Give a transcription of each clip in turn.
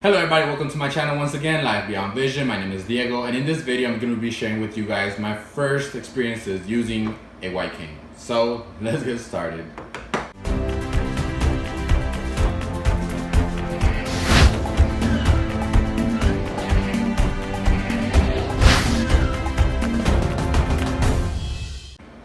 Hello everybody, welcome to my channel once again, Life Beyond Vision. My name is Diego, and in this video I'm going to be sharing with you guys my first experiences using a white cane. So let's get started.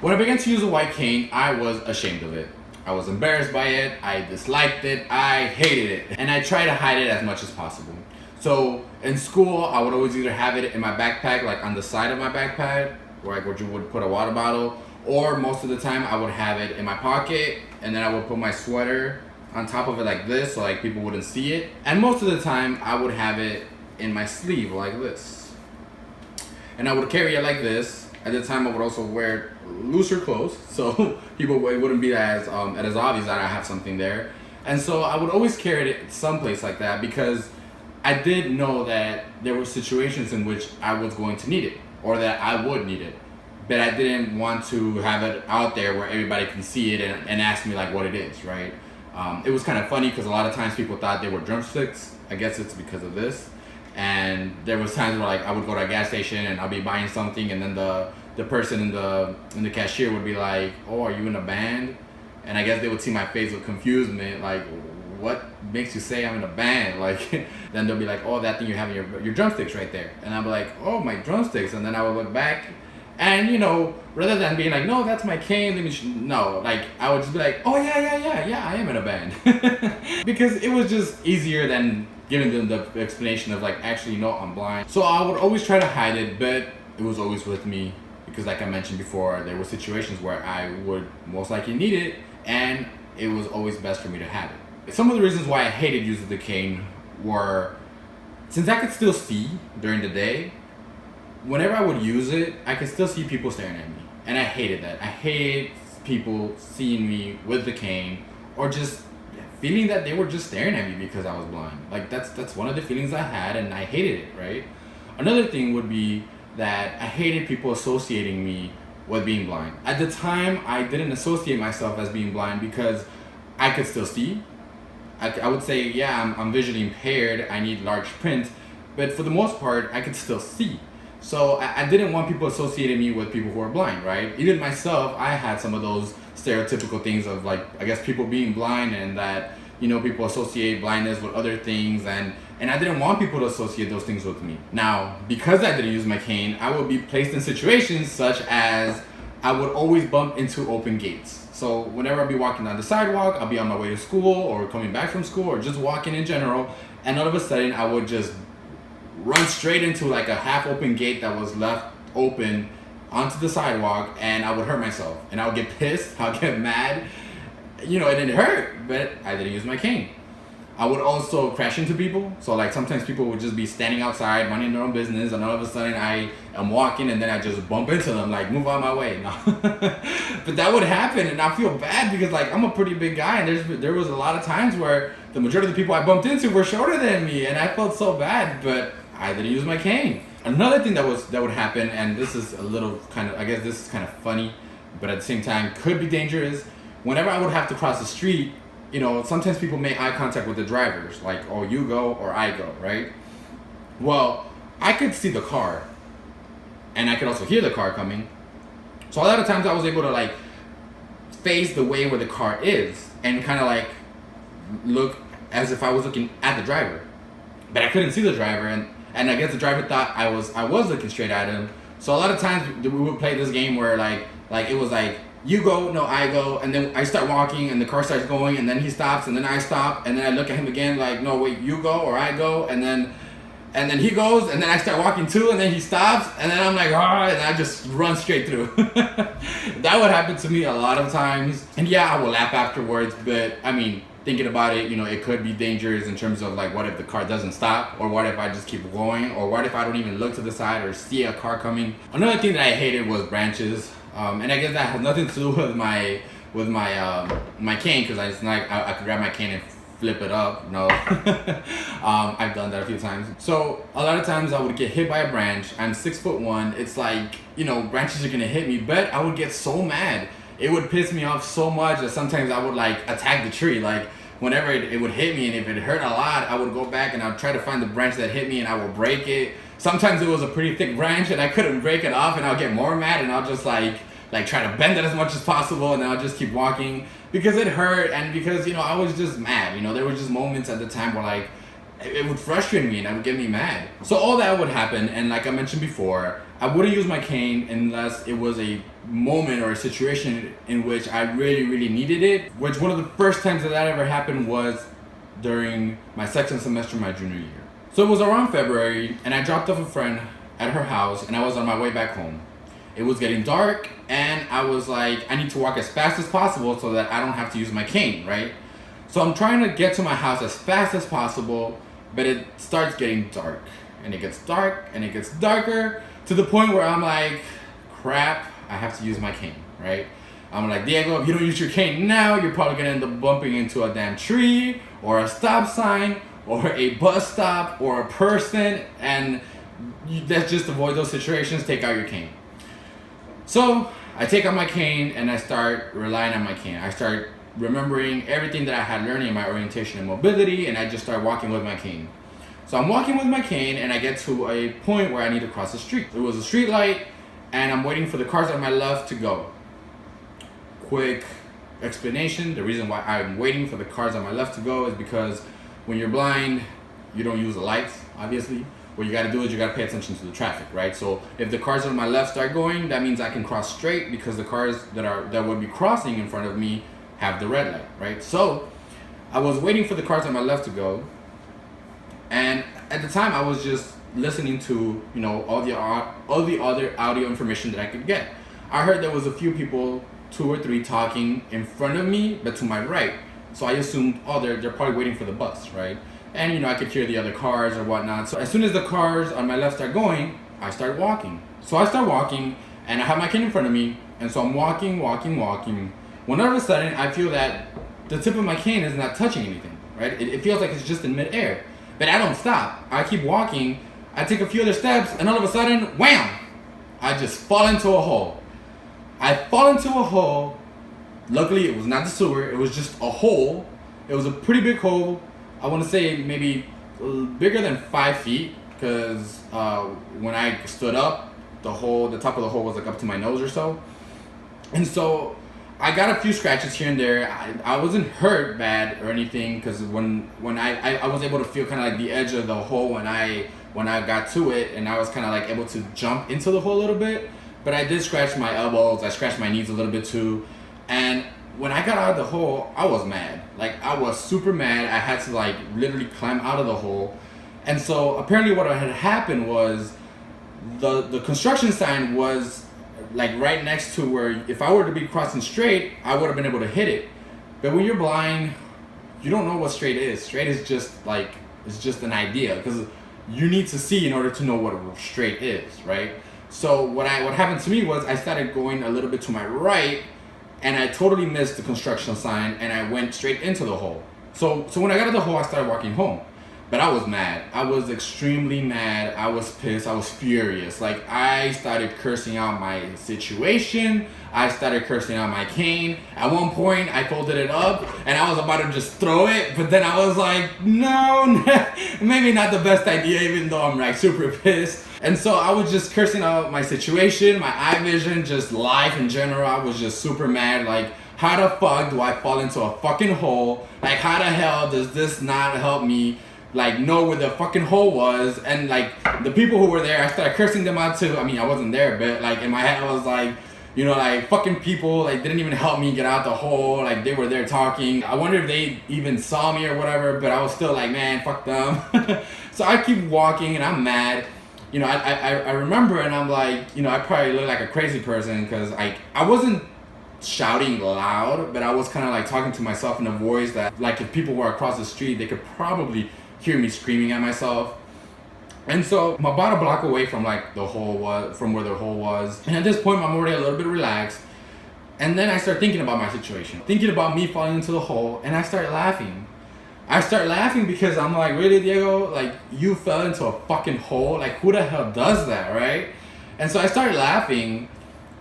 When I began to use a white cane, I was ashamed of it. I was embarrassed by it, I disliked it, I hated it, and I tried to hide it as much as possible. So in school, I would always either have it in my backpack, like on the side of my backpack, where you would put a water bottle, or most of the time I would have it in my pocket, and then I would put my sweater on top of it like this, so like people wouldn't see it. And most of the time, I would have it in my sleeve like this. And I would carry it like this. At the time, I would also wear looser clothes, so people it wouldn't be as obvious that I have something there. And so I would always carry it someplace like that because I did know that there were situations in which I was going to need it, or that I would need it. But I didn't want to have it out there where everybody can see it and ask me like what it is, right? It was kind of funny because a lot of times people thought they were drumsticks. I guess it's because of this. And there was times where like I would go to a gas station and I'll be buying something, and then the person in the cashier would be like, "Oh, are you in a band?" And I guess they would see my face of confusement, like, "What makes you say I'm in a band?" Like, then they'll be like, "Oh, that thing you have in your drumsticks right there." And I'll be like, "Oh, my drumsticks." And then I would look back, and rather than being like, "No, that's my cane," like I would just be like, "Oh yeah, I am in a band," because it was just easier than giving them the explanation of like, actually, no, I'm blind. So I would always try to hide it, but it was always with me because, like I mentioned before, there were situations where I would most likely need it, and it was always best for me to have it. Some of the reasons why I hated using the cane were, since I could still see during the day, whenever I would use it, I could still see people staring at me, and I hated that. I hated people seeing me with the cane, or just feeling that they were just staring at me because I was blind. Like that's one of the feelings I had, and I hated it, right? Another thing would be that I hated people associating me with being blind. At the time, I didn't associate myself as being blind because I could still see. I would say, yeah, I'm visually impaired, I need large print, but for the most part, I could still see. So I didn't want people associating me with people who are blind, right? Even myself, I had some of those stereotypical things of like, I guess, people being blind, and that, people associate blindness with other things, and I didn't want people to associate those things with me. Now, because I didn't use my cane, I would be placed in situations such as I would always bump into open gates. So whenever I'd be walking down the sidewalk, I'll be on my way to school or coming back from school or just walking in general, and all of a sudden I would just run straight into like a half open gate that was left open onto the sidewalk, and I would hurt myself, and I would get pissed, I would get mad. It didn't hurt, but I didn't use my cane. I would also crash into people. So like sometimes people would just be standing outside, minding their own business, and all of a sudden I am walking and then I just bump into them, like, move out my way. No. But that would happen, and I feel bad because like I'm a pretty big guy, and there was a lot of times where the majority of the people I bumped into were shorter than me, and I felt so bad, but I didn't use my cane. Another thing that would happen, and this is a little I guess this is kind of funny, but at the same time could be dangerous. Whenever I would have to cross the street, sometimes people make eye contact with the drivers, like, oh, you go or I go, right? Well, I could see the car, and I could also hear the car coming. So a lot of times I was able to like face the way where the car is and kind of like look as if I was looking at the driver, but I couldn't see the driver, and I guess the driver thought I was looking straight at him. So a lot of times we would play this game where like it was like, you go, no, I go, and then I start walking, and the car starts going, and then he stops, and then I stop, and then I look at him again, like, no, wait, you go or I go, and then he goes, and then I start walking too, and then he stops, and then I'm like, and I just run straight through. That would happen to me a lot of times, and yeah, I will laugh afterwards, but I mean, thinking about it, it could be dangerous in terms of like, what if the car doesn't stop, or what if I just keep going, or what if I don't even look to the side or see a car coming. Another thing that I hated was branches. And I guess that has nothing to do with my cane, because I could grab my cane and flip it up. No. I've done that a few times. So a lot of times I would get hit by a branch. I'm 6'1". It's like, branches are gonna hit me, but I would get so mad. It would piss me off so much that sometimes I would like attack the tree. Like whenever it would hit me, and if it hurt a lot, I would go back and I'd try to find the branch that hit me and I would break it. Sometimes it was a pretty thick branch and I couldn't break it off, and I'll get more mad and I'll just like try to bend it as much as possible, and then I'll just keep walking because it hurt, and because, you know, I was just mad. You know, there were just moments at the time where like it would frustrate me and it would get me mad. So all that would happen, and like I mentioned before, I wouldn't use my cane unless it was a moment or a situation in which I really, really needed it. Which one of the first times that ever happened was during my second semester of my junior year. So it was around February, and I dropped off a friend at her house, and I was on my way back home. It was getting dark, and I was like, I need to walk as fast as possible so that I don't have to use my cane, right? So I'm trying to get to my house as fast as possible, but it starts getting dark, and it gets dark, and it gets darker, to the point where I'm like, crap, I have to use my cane, right? I'm like, Diego, if you don't use your cane now, you're probably gonna end up bumping into a damn tree, or a stop sign, or a bus stop, or a person, and let's just avoid those situations, take out your cane. So I take out my cane and I start relying on my cane. I start remembering everything that I had learned in my orientation and mobility, and I just start walking with my cane. So I'm walking with my cane, and I get to a point where I need to cross the street. There was a street light, and I'm waiting for the cars on my left to go. Quick explanation: the reason why I'm waiting for the cars on my left to go is because when you're blind, you don't use the lights, obviously. What you gotta do is you gotta pay attention to the traffic, right? So if the cars on my left start going, that means I can cross straight, because the cars that would be crossing in front of me have the red light, right? So I was waiting for the cars on my left to go, and at the time I was just listening to, you know, all the other audio information that I could get. I heard there was a few people, 2 or 3, talking in front of me, but to my right. So I assumed, oh, they're probably waiting for the bus, right? And, you know, I could hear the other cars or whatnot. So as soon as the cars on my left start going, I start walking. So I start walking, and I have my cane in front of me, and so I'm walking. When all of a sudden, I feel that the tip of my cane is not touching anything, right? It feels like it's just in midair. But I don't stop. I keep walking. I take a few other steps, and all of a sudden, wham! I just fall into a hole. I fall into a hole. Luckily, it was not the sewer. It was just a hole. It was a pretty big hole. I want to say maybe bigger than 5 feet, because when I stood up, the top of the hole was like up to my nose or so. And so I got a few scratches here and there. I wasn't hurt bad or anything, because when I was able to feel kind of like the edge of the hole when I got to it, and I was kind of like able to jump into the hole a little bit. But I did scratch my elbows. I scratched my knees a little bit too. And when I got out of the hole, I was mad. Like, I was super mad. I had to like literally climb out of the hole. And so apparently what had happened was the construction sign was like right next to where, if I were to be crossing straight, I would have been able to hit it. But when you're blind, you don't know what straight is. Straight is just like, it's just an idea, because you need to see in order to know what straight is, right? So what happened to me was I started going a little bit to my right, and I totally missed the construction sign, and I went straight into the hole. So when I got out of the hole, I started walking home. But I was mad. I was extremely mad. I was pissed. I was furious. Like, I started cursing out my situation. I started cursing out my cane. At one point, I folded it up, and I was about to just throw it. But then I was like, no, maybe not the best idea, even though I'm like super pissed. And so I was just cursing out my situation, my eye vision, just life in general. I was just super mad. Like, how the fuck do I fall into a fucking hole? Like, how the hell does this not help me like know where the fucking hole was? And like the people who were there, I started cursing them out too. I mean, I wasn't there, but like in my head I was like, you know, like fucking people like didn't even help me get out the hole. Like, they were there talking. I wonder if they even saw me or whatever, but I was still like, man, fuck them. So I keep walking and I'm mad. You know, I remember, and I'm like, you know, I probably look like a crazy person, because I wasn't shouting loud, but I was kind of like talking to myself in a voice that, like, if people were across the street, they could probably hear me screaming at myself. And so I'm about a block away from like the hole was, from where the hole was. And at this point, I'm already a little bit relaxed. And then I start thinking about my situation, thinking about me falling into the hole, and I start laughing. I start laughing because I'm like, really, Diego? Like, you fell into a fucking hole? Like, who the hell does that, right? And so I started laughing,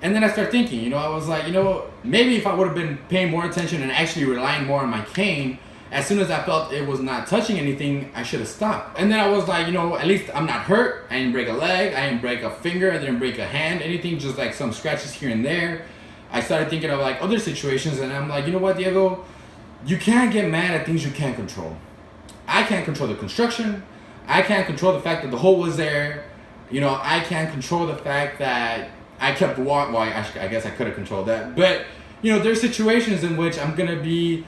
and then I started thinking, you know, I was like, you know, maybe if I would have been paying more attention and actually relying more on my cane, as soon as I felt it was not touching anything, I should have stopped. And then I was like, you know, at least I'm not hurt. I didn't break a leg, I didn't break a finger, I didn't break a hand, anything, just like some scratches here and there. I started thinking of like other situations, and I'm like, you know what, Diego, you can't get mad at things you can't control. I can't control the construction. I can't control the fact that the hole was there. You know, I can't control the fact that I kept walking. Well, I guess I could have controlled that. But, you know, there's situations in which I'm going to be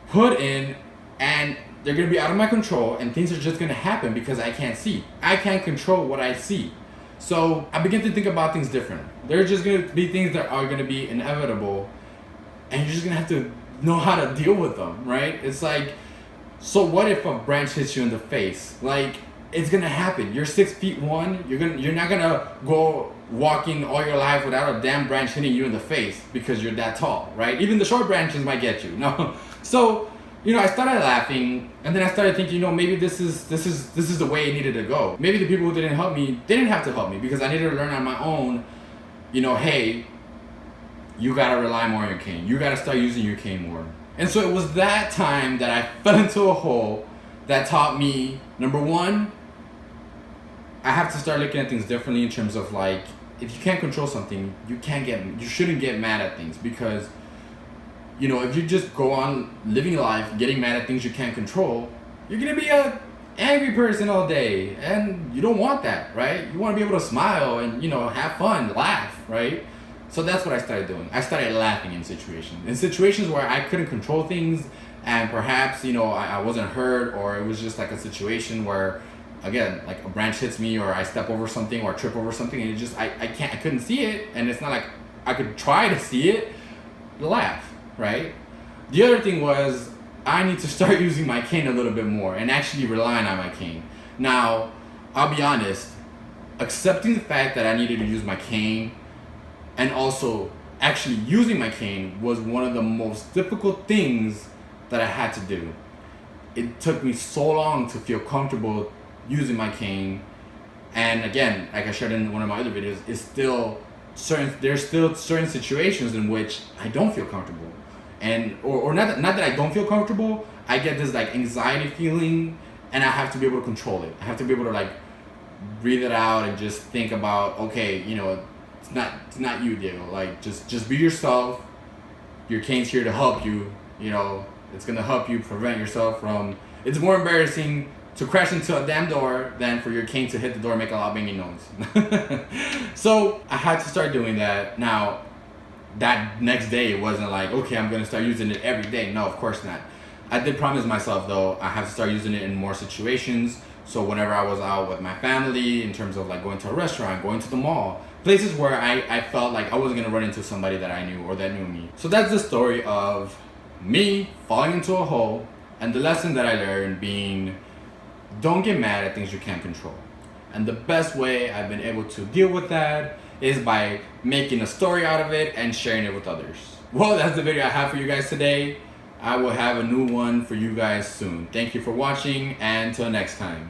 put in and they're going to be out of my control, and things are just going to happen because I can't see. I can't control what I see. So I begin to think about things different. There's just going to be things that are going to be inevitable, and you're just going to have to know how to deal with them, right? It's like, so what if a branch hits you in the face? Like, it's gonna happen. You're 6'1". You're not gonna go walking all your life without a damn branch hitting you in the face because you're that tall, right? Even the short branches might get you. No, so you know, I started laughing, and then I started thinking, you know, maybe this is the way it needed to go. Maybe the people who didn't help me didn't have to help me because I needed to learn on my own. You know, hey, you gotta rely more on your cane. You gotta start using your cane more. And so it was that time that I fell into a hole that taught me, number one, I have to start looking at things differently in terms of like, if you can't control something, you shouldn't get mad at things, because, you know, if you just go on living life, getting mad at things you can't control, you're gonna be a angry person all day, and you don't want that, right? You want to be able to smile and, you know, have fun, laugh, right? So that's what I started doing. I started laughing in situations where I couldn't control things, and perhaps, you know, I wasn't hurt, or it was just like a situation where, again, like a branch hits me, or I step over something, or trip over something, and it just, I couldn't see it, and it's not like I could try to see it, laugh, right? The other thing was, I need to start using my cane a little bit more and actually relying on my cane. Now, I'll be honest, accepting the fact that I needed to use my cane and also actually using my cane was one of the most difficult things that I had to do. It took me so long to feel comfortable using my cane, and again, like I shared in one of my other videos, there's still certain situations in which I don't feel comfortable, and or not that I don't feel comfortable, I get this like anxiety feeling, and I have to be able to control it. I have to be able to like breathe it out and just think about, okay, you know, it's not you, Diego. Like, just be yourself. Your cane's here to help you. You know, it's gonna help you prevent yourself from. It's more embarrassing to crash into a damn door than for your cane to hit the door and make a loud banging noise. So I had to start doing that. Now, that next day, it wasn't like, okay, I'm gonna start using it every day. No, of course not. I did promise myself though, I have to start using it in more situations. So whenever I was out with my family, in terms of like going to a restaurant, going to the mall, places where I felt like I wasn't gonna run into somebody that I knew or that knew me. So that's the story of me falling into a hole, and the lesson that I learned being, don't get mad at things you can't control. And the best way I've been able to deal with that is by making a story out of it and sharing it with others. Well, that's the video I have for you guys today. I will have a new one for you guys soon. Thank you for watching, and until next time.